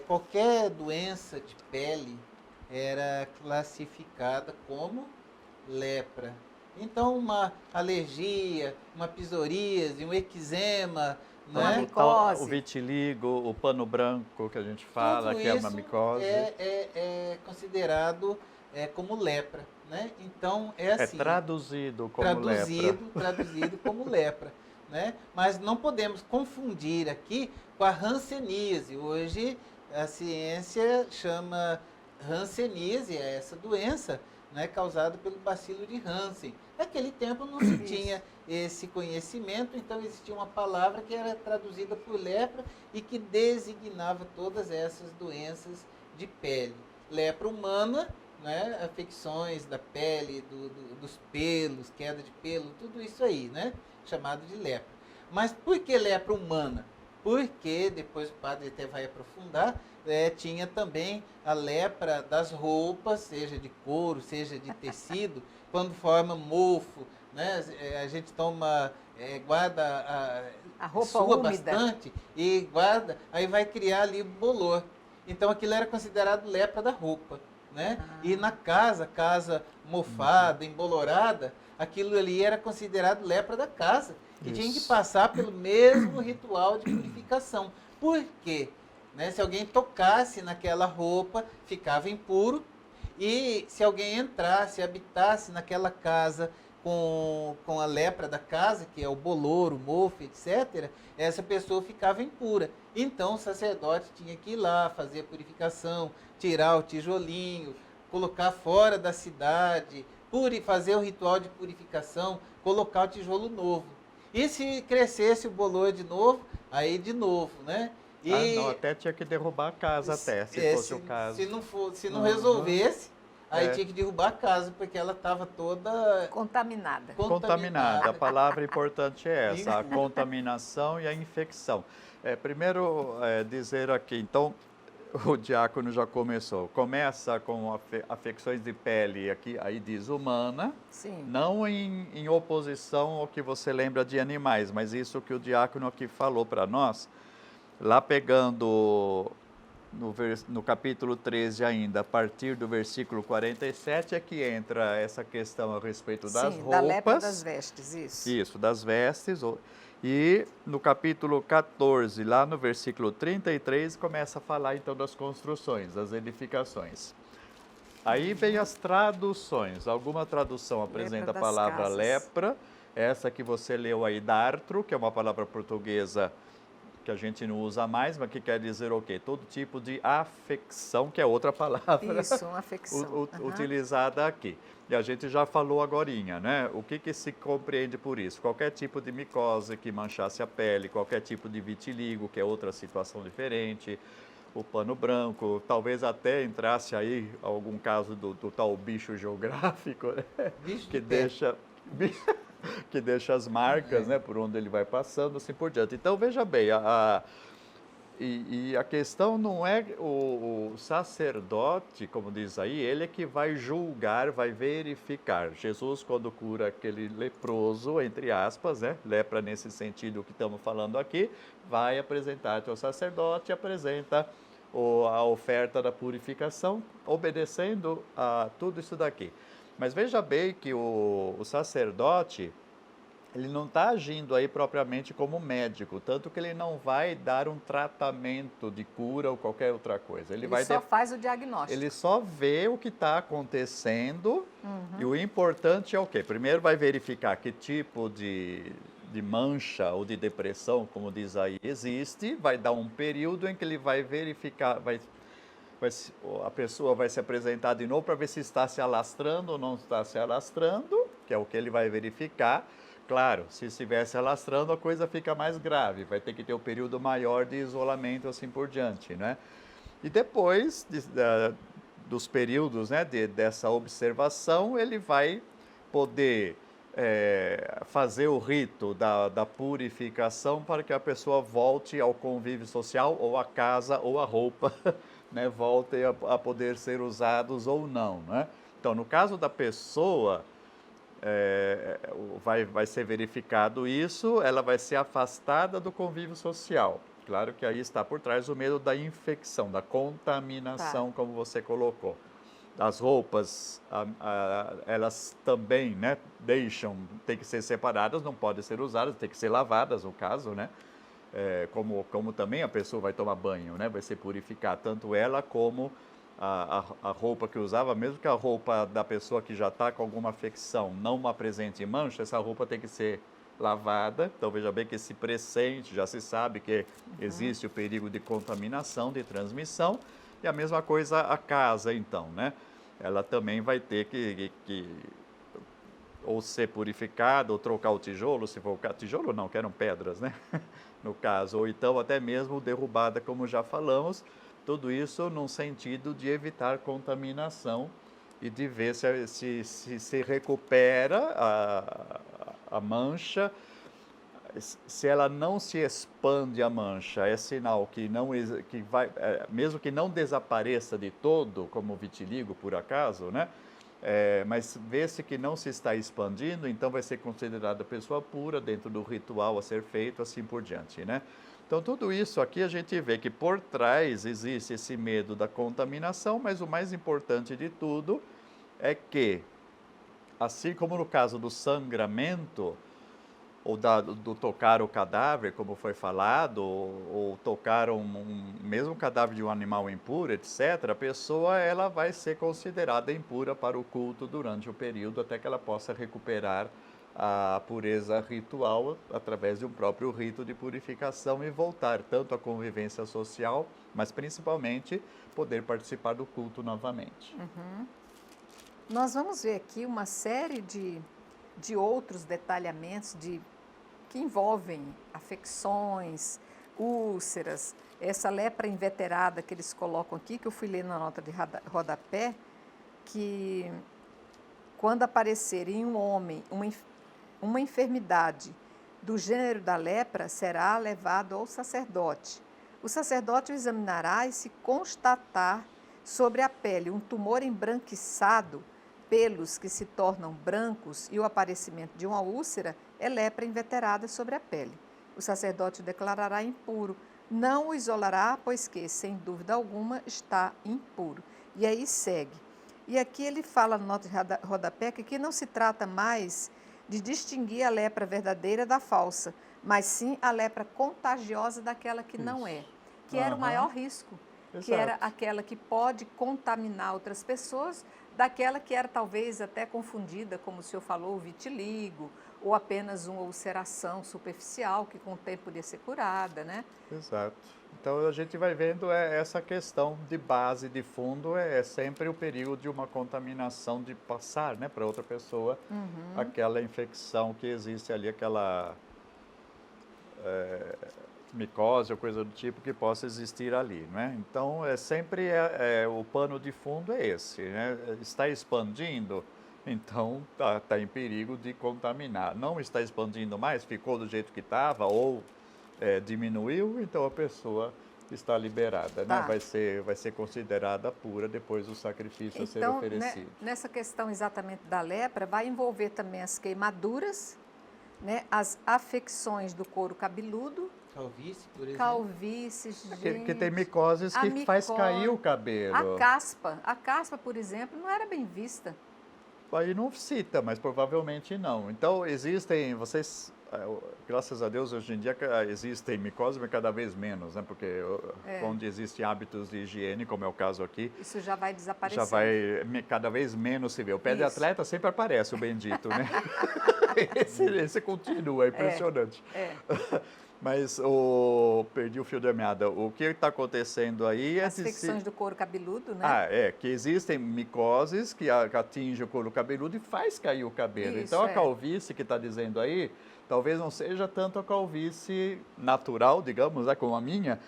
Qualquer doença de pele era classificada como lepra. Então, uma alergia, uma psoríase, um eczema, Uma né? micose. O vitiligo, o pano branco que a gente fala, Tudo que é uma isso micose. é considerado como lepra, né? Então, é assim. Traduzido como lepra. Traduzido como lepra, né? Mas não podemos confundir aqui com a hanseníase. Hoje, a ciência chama hanseníase, essa doença, né, causado pelo bacilo de Hansen. Naquele tempo não se Isso. tinha esse conhecimento, então existia uma palavra que era traduzida por lepra e que designava todas essas doenças de pele. Lepra humana, né, afecções da pele, dos pelos, queda de pelo, tudo isso aí, né, chamado de lepra. Mas por que lepra humana? Porque, depois o padre até vai aprofundar, tinha também a lepra das roupas, seja de couro, seja de tecido, quando forma mofo, né? A gente guarda A roupa sua úmida. bastante e guarda, aí vai criar ali bolor. Então aquilo era considerado lepra da roupa, né? E na casa mofada, embolorada, aquilo ali era considerado lepra da casa. E tinha que passar pelo mesmo ritual de purificação. Por quê? Né? Se alguém tocasse naquela roupa, ficava impuro. E se alguém entrasse, habitasse naquela casa com a lepra da casa, que é o bolor, o mofo, etc., essa pessoa ficava impura. Então o sacerdote tinha que ir lá, fazer a purificação, tirar o tijolinho, colocar fora da cidade, fazer o ritual de purificação, colocar o tijolo novo. E se crescesse o bolor de novo, aí de novo, né? E não, até tinha que derrubar a casa até, se fosse o caso. Se não resolvesse, aí tinha que derrubar a casa, porque ela estava toda Contaminada. Contaminada. A palavra importante é essa, a contaminação e a infecção. Primeiro, dizer aqui, então, o diácono já começou. Começa com afecções de pele, aqui, aí diz humana, Sim. não em oposição ao que você lembra de animais, mas isso que o diácono aqui falou para nós, lá pegando no capítulo 13 ainda, a partir do versículo 47, é que entra essa questão a respeito das roupas. Da lepra das vestes, isso. Isso, das vestes. E no capítulo 14, lá no versículo 33, começa a falar então das construções, das edificações. Aí vem as traduções. Alguma tradução apresenta a palavra casas. lepra, essa que você leu aí, dartro, que é uma palavra portuguesa que a gente não usa mais, mas que quer dizer o quê? Todo tipo de afecção, que é outra palavra. Isso, uma afecção. Utilizada aqui. E a gente já falou agorinha, né? O que se compreende por isso? Qualquer tipo de micose que manchasse a pele, qualquer tipo de vitiligo, que é outra situação diferente, o pano branco, talvez até entrasse aí algum caso do tal bicho geográfico, né? Bicho que de pé. que deixa as marcas, né, por onde ele vai passando, assim por diante. Então, veja bem, e a questão não é o sacerdote, como diz aí, ele é que vai julgar, vai verificar. Jesus, quando cura aquele leproso, entre aspas, né, lepra nesse sentido que estamos falando aqui, vai apresentar ao sacerdote e apresenta a oferta da purificação, obedecendo a tudo isso daqui. Mas veja bem que o sacerdote, ele não está agindo aí propriamente como médico, tanto que ele não vai dar um tratamento de cura ou qualquer outra coisa. Ele só faz o diagnóstico. Ele só vê o que está acontecendo e o importante é o quê? Primeiro vai verificar que tipo de mancha ou de depressão, como diz aí, existe, vai dar um período em que ele vai verificar, a pessoa vai se apresentar de novo para ver se está se alastrando ou não está se alastrando, que é o que ele vai verificar. Claro, se estiver se alastrando, a coisa fica mais grave, vai ter que ter um período maior de isolamento, assim por diante, né? E depois dos períodos, né, dessa observação, ele vai poder fazer o rito da purificação para que a pessoa volte ao convívio social, ou a casa, ou a roupa, né, voltem a poder ser usados ou não, né? Então, no caso da pessoa, vai ser verificado isso, ela vai ser afastada do convívio social. Claro que aí está por trás o medo da infecção, da contaminação, como você colocou. As roupas, elas também, né, tem que ser separadas, não podem ser usadas, tem que ser lavadas, no caso, né? Como também a pessoa vai tomar banho, né? Vai ser purificada, tanto ela como a roupa que usava, mesmo que a roupa da pessoa que já está com alguma afecção não apresente mancha, essa roupa tem que ser lavada. Então, veja bem que esse pressente, já se sabe que existe o perigo de contaminação, de transmissão, e a mesma coisa a casa, então, né? ela também vai ter que ou ser purificada, ou trocar o tijolo, se for tijolo não, que eram pedras, né? No caso, ou então até mesmo derrubada, como já falamos, tudo isso num sentido de evitar contaminação e de ver se recupera a mancha. Se ela não se expande a mancha, é sinal que não que vai, mesmo que não desapareça de todo, como o vitiligo por acaso, né? Mas vê-se que não se está expandindo, então vai ser considerada pessoa pura dentro do ritual a ser feito, assim por diante, né? Então, tudo isso aqui a gente vê que por trás existe esse medo da contaminação, mas o mais importante de tudo é que, assim como no caso do sangramento, ou do tocar o cadáver, como foi falado, ou tocar mesmo cadáver de um animal impuro, etc., a pessoa ela vai ser considerada impura para o culto durante o período até que ela possa recuperar a pureza ritual através de um próprio rito de purificação e voltar tanto à convivência social, mas principalmente poder participar do culto novamente. Nós vamos ver aqui uma série de outros detalhamentos que envolvem afecções, úlceras, essa lepra inveterada que eles colocam aqui, que eu fui ler na nota de rodapé, que quando aparecer em um homem uma enfermidade do gênero da lepra, será levado ao sacerdote. O sacerdote o examinará e se constatar sobre a pele um tumor embranquiçado, pelos que se tornam brancos e o aparecimento de uma úlcera, é lepra inveterada sobre a pele. O sacerdote o declarará impuro, não o isolará, pois que, sem dúvida alguma, está impuro. E aí segue. E aqui ele fala, na nota de rodapé, que aqui não se trata mais de distinguir a lepra verdadeira da falsa, mas sim a lepra contagiosa daquela que não é, que era o maior risco, que era aquela que pode contaminar outras pessoas, daquela que era talvez até confundida, como o senhor falou, vitiligo, ou apenas uma ulceração superficial, que com o tempo podia ser curada, né? Exato. Então a gente vai vendo essa questão de base, de fundo, é sempre o perigo de uma contaminação, de passar, né, para outra pessoa aquela infecção que existe ali, aquela micose ou coisa do tipo que possa existir ali, né? Então, sempre o pano de fundo é esse, né? Está expandindo, então tá em perigo de contaminar. Não está expandindo mais, ficou do jeito que estava ou diminuiu, então a pessoa está liberada, né? Vai ser considerada pura depois do sacrifício a ser oferecido. Nessa questão exatamente da lepra, vai envolver também as queimaduras, né? As afecções do couro cabeludo. Calvície, por exemplo. Calvície, gente. Que tem micoses que faz cair o cabelo. A caspa, por exemplo, não era bem vista. Aí não cita, mas provavelmente não. Então, vocês, graças a Deus, hoje em dia existem micoses, mas cada vez menos, né? Porque onde existem hábitos de higiene, como é o caso aqui... Isso já vai desaparecer. Já vai cada vez menos se vê. O pé de atleta sempre aparece, o bendito, né? esse continua, é impressionante. Mas perdi o fio da meada. O que está acontecendo aí As infecções do couro cabeludo, né? Que existem micoses que atingem o couro cabeludo e faz cair o cabelo. Isso, então, a calvície que está dizendo aí, talvez não seja tanto a calvície natural, digamos, como a minha,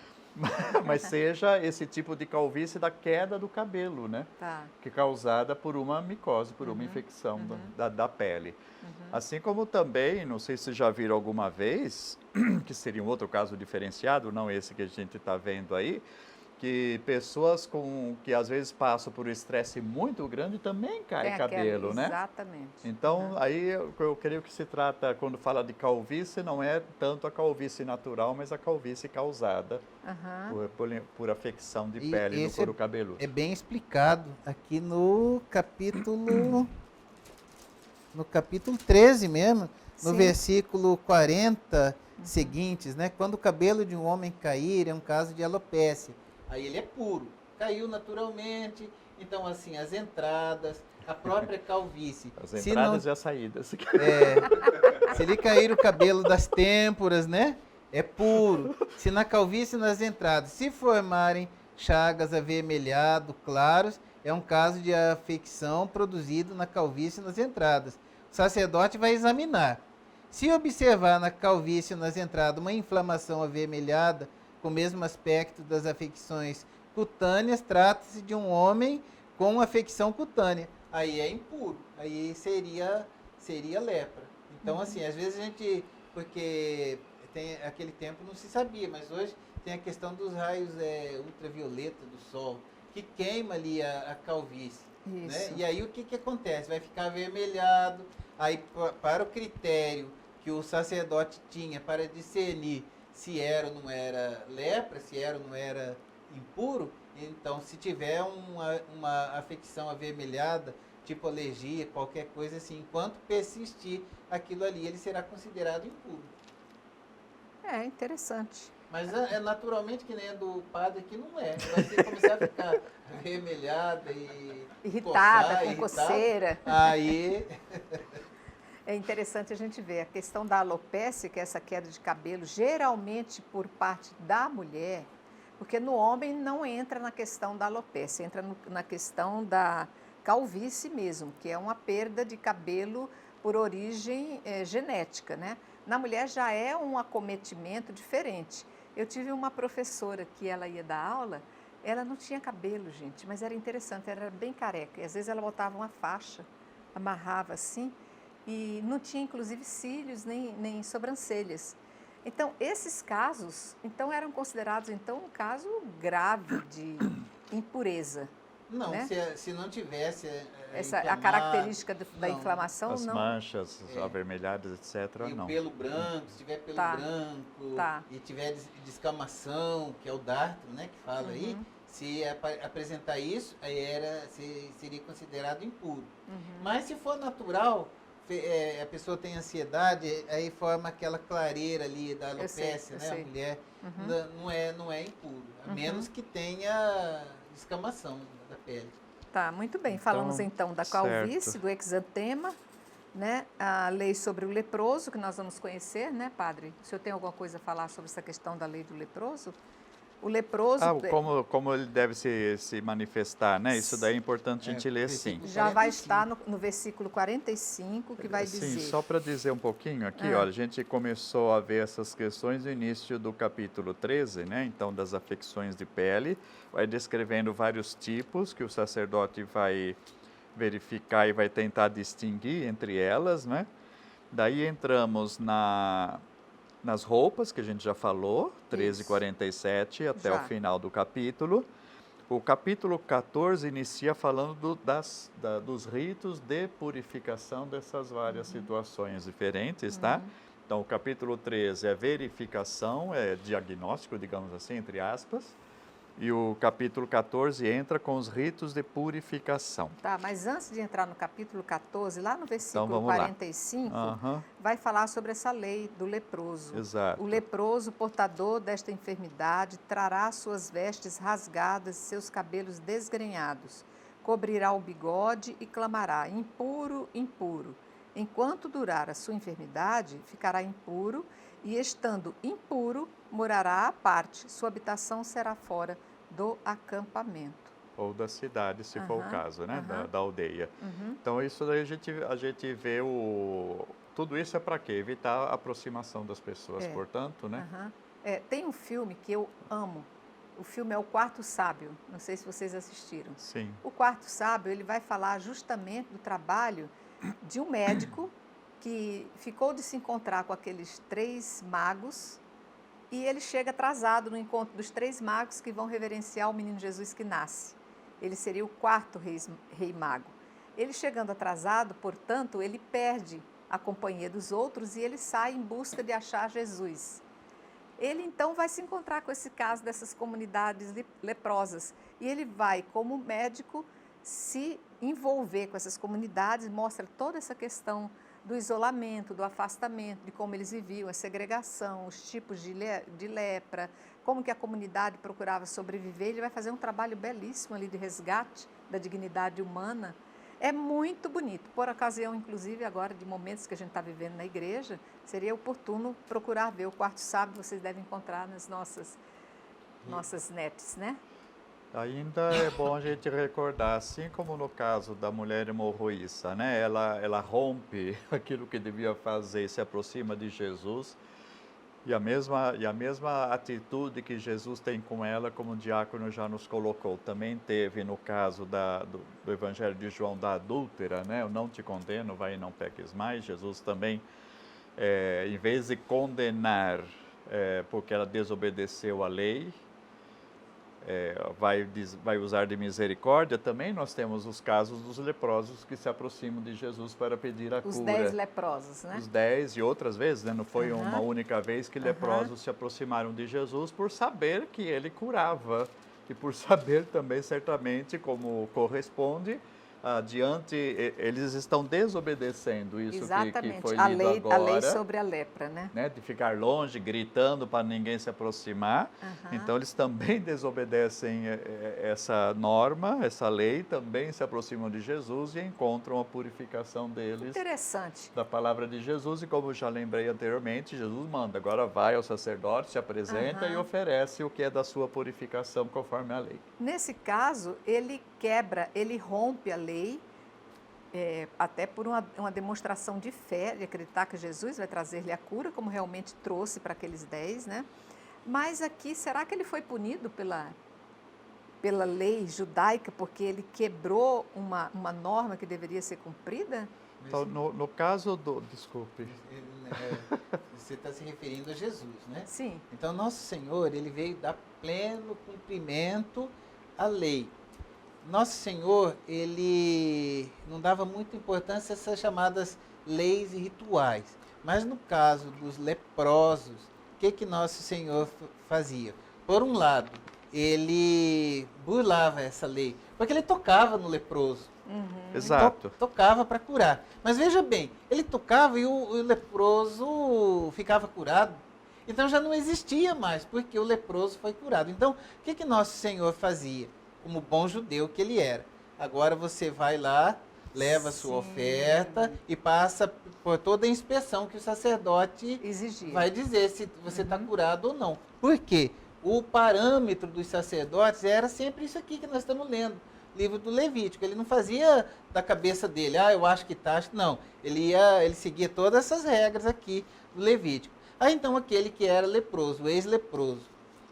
mas seja esse tipo de calvície da queda do cabelo, né? Que é causada por uma micose, por uma infecção da pele. Assim como também, não sei se já viram alguma vez, que seria um outro caso diferenciado, não esse que a gente está vendo aí, que pessoas que às vezes passam por um estresse muito grande também cai cabelo, né? Exatamente. Então, aí eu creio que se trata, quando fala de calvície, não é tanto a calvície natural, mas a calvície causada por afecção de pele no couro cabeludo. É bem explicado aqui no capítulo 13 mesmo, no versículo 40 seguintes, né? Quando o cabelo de um homem cair, é um caso de alopécia. Aí ele é puro, caiu naturalmente, então assim, as entradas, a própria calvície. As entradas e as saídas. Se ele cair o cabelo das têmporas, né? É puro. Se na calvície, nas entradas, se formarem chagas avermelhado, claros, é um caso de afecção produzido na calvície nas entradas. O sacerdote vai examinar. Se observar na calvície nas entradas uma inflamação avermelhada, com o mesmo aspecto das afecções cutâneas, trata-se de um homem com afecção cutânea. Aí é impuro, aí seria lepra. Então, assim, às vezes a gente, porque tem aquele tempo não se sabia, mas hoje tem a questão dos raios ultravioleta do sol, que queima ali a calvície. Né? E aí o que acontece? Vai ficar avermelhado, aí para o critério que o sacerdote tinha para discernir se era ou não era lepra, se era ou não era impuro, então se tiver uma afecção avermelhada, tipo alergia, qualquer coisa assim, enquanto persistir aquilo ali, ele será considerado impuro. É interessante. Mas é naturalmente que nem a do padre aqui não é. Vai começar a ficar avermelhada e Irritada, coçar, com coceira. Aí É interessante a gente ver a questão da alopecia, que é essa queda de cabelo, geralmente por parte da mulher, porque no homem não entra na questão da alopecia, entra na questão da calvície mesmo, que é uma perda de cabelo por origem genética, né? Na mulher já é um acometimento diferente. Eu tive uma professora que ela ia dar aula, ela não tinha cabelo, gente, mas era interessante, ela era bem careca. E às vezes ela botava uma faixa, amarrava assim, e não tinha inclusive cílios nem sobrancelhas. Então, esses casos eram considerados um caso grave de impureza. não, né? se não tivesse A característica da não. inflamação As não. manchas avermelhadas, etc., E não. o pelo branco, se tiver pelo Tá. branco, Tá. e tiver descamação, que é o dartro, né, que fala aí, se apresentar isso, aí seria considerado impuro. Mas se for natural, a pessoa tem ansiedade, aí forma aquela clareira ali da alopecia, né, a mulher, não é impuro, a menos que tenha descamação da pele. Tá, muito bem. Falamos então da calvície, certo. do exantema, né? A lei sobre o leproso, que nós vamos conhecer, né, padre? O senhor tem alguma coisa a falar sobre essa questão da lei do leproso? O leproso... Como ele deve se manifestar, né? Isso daí é importante a gente ler sim. Já vai estar no versículo 45, que vai Sim, dizer... só para dizer um pouquinho aqui, olha, a gente começou a ver essas questões no início do capítulo 13, né? Então, das afecções de pele, vai descrevendo vários tipos que o sacerdote vai verificar e vai tentar distinguir entre elas, né? Daí entramos nas roupas, que a gente já falou, 13:47 até o final do capítulo. O capítulo 14 inicia falando dos ritos de purificação dessas várias situações diferentes, tá? Então, o capítulo 13 é verificação, é diagnóstico, digamos assim, entre aspas. E o capítulo 14 entra com os ritos de purificação. Tá, mas antes de entrar no capítulo 14, lá no versículo Então, 45, vai falar sobre essa lei do leproso. Exato. O leproso, portador desta enfermidade, trará suas vestes rasgadas e seus cabelos desgrenhados, cobrirá o bigode e clamará: impuro, impuro. Enquanto durar a sua enfermidade, ficará impuro, e estando impuro, morará à parte, sua habitação será fora do acampamento. Ou da cidade, se for o caso, né? Da aldeia. Então, isso daí a gente vê tudo isso é para quê? Evitar a aproximação das pessoas, portanto, né? Tem um filme que eu amo. O filme é O Quarto Sábio. Não sei se vocês assistiram. Sim. O Quarto Sábio, ele vai falar justamente do trabalho de um médico que ficou de se encontrar com aqueles 3 magos e ele chega atrasado no encontro dos 3 magos que vão reverenciar o menino Jesus que nasce. Ele seria o 4º rei mago. Ele chegando atrasado, portanto, ele perde a companhia dos outros e ele sai em busca de achar Jesus. Ele então vai se encontrar com esse caso dessas comunidades leprosas e ele vai, como médico, se envolver com essas comunidades, mostra toda essa questão do isolamento, do afastamento, de como eles viviam, a segregação, os tipos de lepra, como que a comunidade procurava sobreviver. Ele vai fazer um trabalho belíssimo ali de resgate da dignidade humana. É muito bonito. Por ocasião, inclusive, agora de momentos que a gente está vivendo na igreja, seria oportuno procurar ver. O Quarto Sábio vocês devem encontrar nas nossas nets, né? Ainda é bom a gente recordar, assim como no caso da mulher hemorroísta, né? Ela rompe aquilo que devia fazer, se aproxima de Jesus, e a mesma atitude que Jesus tem com ela, como o diácono já nos colocou, também teve no caso do Evangelho de João da adúltera, né? Eu não te condeno, vai e não peques mais. Jesus também, em vez de condenar, porque ela desobedeceu à lei, vai usar de misericórdia. Também nós temos os casos dos leprosos que se aproximam de Jesus para pedir a Os cura. 10 leprosos, né? Os 10 e outras vezes, né? Não foi Aham. uma única vez que leprosos se aproximaram de Jesus por saber que ele curava e por saber também, certamente, como corresponde, eles estão desobedecendo isso que Exatamente. foi A lido lei agora, sobre a lepra, né? né, de ficar longe, gritando para ninguém se aproximar. Aham. Então, eles também desobedecem essa norma, essa lei, também se aproximam de Jesus e encontram a purificação deles Interessante. da palavra de Jesus. E como já lembrei anteriormente, Jesus manda, agora vai ao sacerdote, se apresenta e oferece o que é da sua purificação conforme a lei. Nesse caso, ele quebra, ele rompe a lei, até por uma demonstração de fé, de acreditar que Jesus vai trazer-lhe a cura, como realmente trouxe para aqueles 10, né? Mas aqui, será que ele foi punido pela lei judaica, porque ele quebrou uma norma que deveria ser cumprida? Então, no caso do... Desculpe. Você está se referindo a Jesus, né? Sim. Então, nosso Senhor, ele veio dar pleno cumprimento à lei. Nosso Senhor, ele não dava muita importância a essas chamadas leis e rituais. Mas no caso dos leprosos, o que Nosso Senhor fazia? Por um lado, ele burlava essa lei, porque ele tocava no leproso. Exato. Tocava para curar. Mas veja bem, ele tocava e o leproso ficava curado. Então já não existia mais, porque o leproso foi curado. Então, o que Nosso Senhor fazia? Como bom judeu que ele era. Agora você vai lá, leva a sua oferta e passa por toda a inspeção que o sacerdote Exigia. vai dizer se você está curado ou não. Por quê? O parâmetro dos sacerdotes era sempre isso aqui que nós estamos lendo. Livro do Levítico. Ele não fazia da cabeça dele, eu acho que está. Não, ele seguia todas essas regras aqui do Levítico. Aí então aquele que era leproso, o ex-leproso,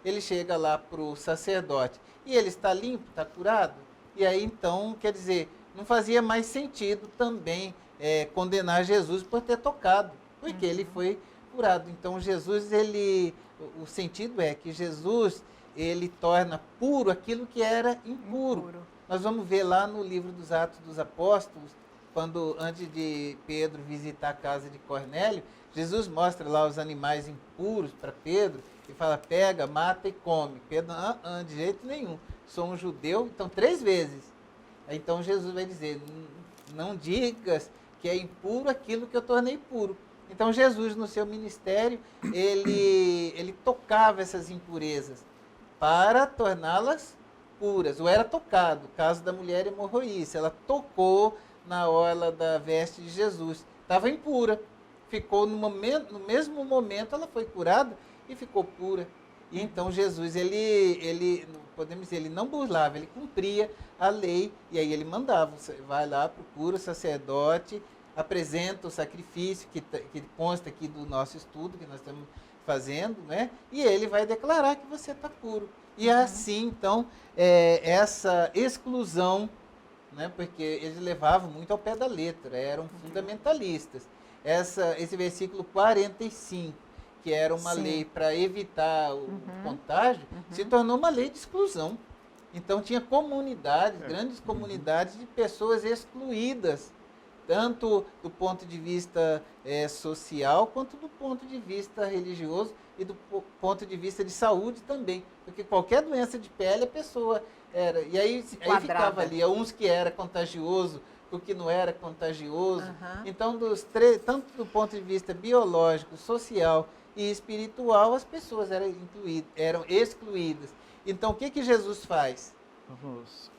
ele chega lá para o sacerdote e ele está limpo, está curado. E aí então, quer dizer, não fazia mais sentido também condenar Jesus por ter tocado, porque ele foi curado. Então Jesus, o sentido é que Jesus, ele torna puro aquilo que era impuro. Nós vamos ver lá no livro dos Atos dos Apóstolos, quando antes de Pedro visitar a casa de Cornélio, Jesus mostra lá os animais impuros para Pedro e fala, pega, mata e come. Pedro, de jeito nenhum, sou um judeu, então 3 vezes. Então Jesus vai dizer, não digas que é impuro aquilo que eu tornei puro. Então Jesus, no seu ministério, ele tocava essas impurezas para torná-las puras. Ou era tocado, o caso da mulher hemorroísta, ela tocou na orla da veste de Jesus, estava impura, ficou no mesmo momento ela foi curada e ficou pura. E então Jesus, podemos dizer, ele não burlava, ele cumpria a lei, e aí ele mandava, vai lá, procura o sacerdote, apresenta o sacrifício que consta aqui do nosso estudo, que nós estamos fazendo, né? E ele vai declarar que você está puro. E assim, então, essa exclusão, né? Porque eles levavam muito ao pé da letra, eram fundamentalistas. Esse versículo 45, que era uma lei para evitar o contágio, se tornou uma lei de exclusão. Então tinha comunidades, grandes comunidades de pessoas excluídas, tanto do ponto de vista social, quanto do ponto de vista religioso e do ponto de vista de saúde também. Porque qualquer doença de pele a pessoa era. E aí ficava ali, uns que era contagioso, o que não era contagioso. Então, tanto do ponto de vista biológico, social e espiritual, as pessoas eram excluídas. Então, o que Jesus faz?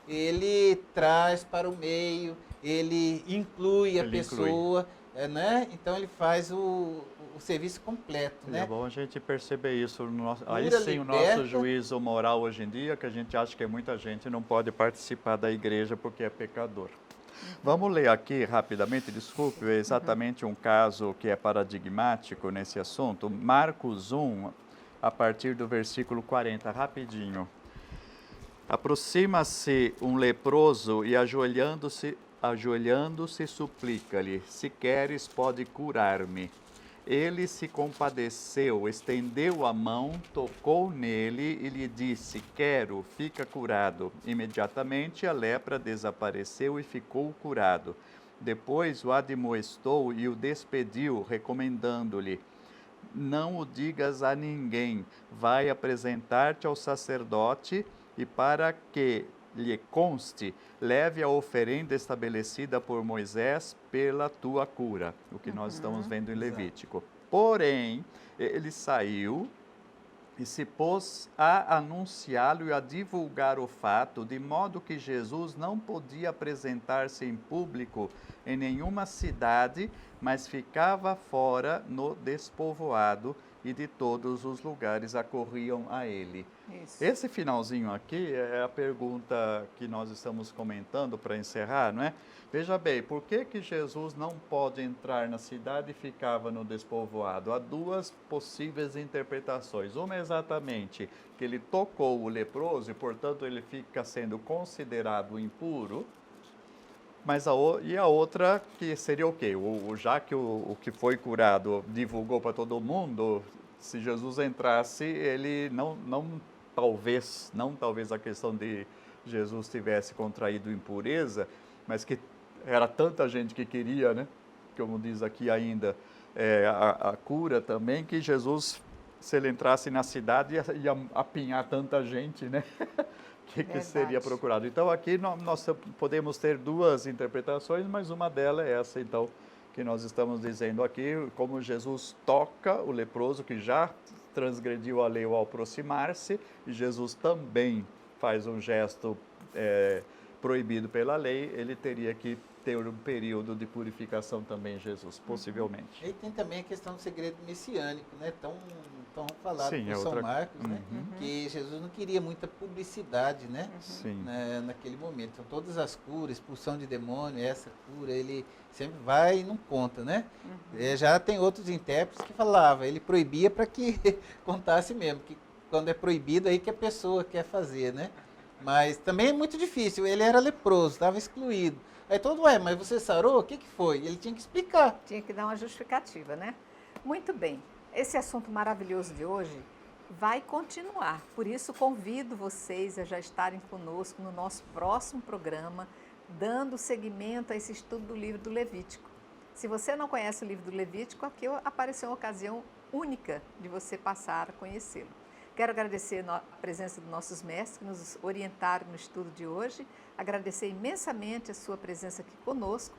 Ele traz para o meio, ele inclui a pessoa né? Então ele faz o serviço completo, E né? é bom a gente perceber isso. Aí Cura, sim, o liberta. nosso juízo moral hoje em dia, que a gente acha que muita gente não pode participar da igreja porque é pecador. Vamos ler aqui rapidamente, desculpe, é exatamente um caso que é paradigmático nesse assunto. Marcos 1, a partir do versículo 40, rapidinho. Aproxima-se um leproso e ajoelhando-se, suplica-lhe: se queres, pode curar-me. Ele se compadeceu, estendeu a mão, tocou nele e lhe disse: quero, fica curado. Imediatamente a lepra desapareceu e ficou curado. Depois o admoestou e o despediu, recomendando-lhe: não o digas a ninguém, vai apresentar-te ao sacerdote e para que lhe conste, leve a oferenda estabelecida por Moisés pela tua cura, o que nós estamos vendo em Levítico. Porém, ele saiu e se pôs a anunciá-lo e a divulgar o fato, de modo que Jesus não podia apresentar-se em público em nenhuma cidade, mas ficava fora no despovoado, e de todos os lugares acorriam a ele. Isso. Esse finalzinho aqui é a pergunta que nós estamos comentando para encerrar, não é? Veja bem, por que que Jesus não pode entrar na cidade e ficava no despovoado? Há duas possíveis interpretações. Uma é exatamente que ele tocou o leproso e, portanto, ele fica sendo considerado impuro. Mas a outra que seria o quê? Já que o que foi curado divulgou para todo mundo, se Jesus entrasse, ele não talvez a questão de Jesus tivesse contraído impureza, mas que era tanta gente que queria, né? Como diz aqui ainda, a cura também, que Jesus, se ele entrasse na cidade, ia apinhar tanta gente, né? que seria procurado. Então, aqui nós podemos ter duas interpretações, mas uma delas é essa, então, que nós estamos dizendo aqui, como Jesus toca o leproso, que já transgrediu a lei ao aproximar-se, e Jesus também faz um gesto proibido pela lei, ele teria que ter um período de purificação também, Jesus, possivelmente. E tem também a questão do segredo messiânico, né? Tão falado Sim, por São Marcos, né? Que Jesus não queria muita publicidade, né? Sim. Naquele momento. Então, todas as curas, expulsão de demônio, essa cura, ele sempre vai e não conta, né? Já tem outros intérpretes que falavam, ele proibia para que contasse mesmo, que quando é proibido aí que a pessoa quer fazer, né? Mas também é muito difícil, ele era leproso, estava excluído. Aí todo, mas você sarou? O que foi? Ele tinha que explicar. Tinha que dar uma justificativa, né? Muito bem. Esse assunto maravilhoso de hoje vai continuar. Por isso, convido vocês a já estarem conosco no nosso próximo programa, dando seguimento a esse estudo do livro do Levítico. Se você não conhece o livro do Levítico, aqui apareceu uma ocasião única de você passar a conhecê-lo. Quero agradecer a presença dos nossos mestres que nos orientaram no estudo de hoje, agradecer imensamente a sua presença aqui conosco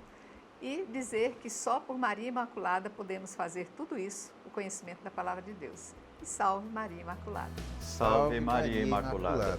e dizer que só por Maria Imaculada podemos fazer tudo isso, o conhecimento da Palavra de Deus. E salve Maria Imaculada. Salve Maria Imaculada.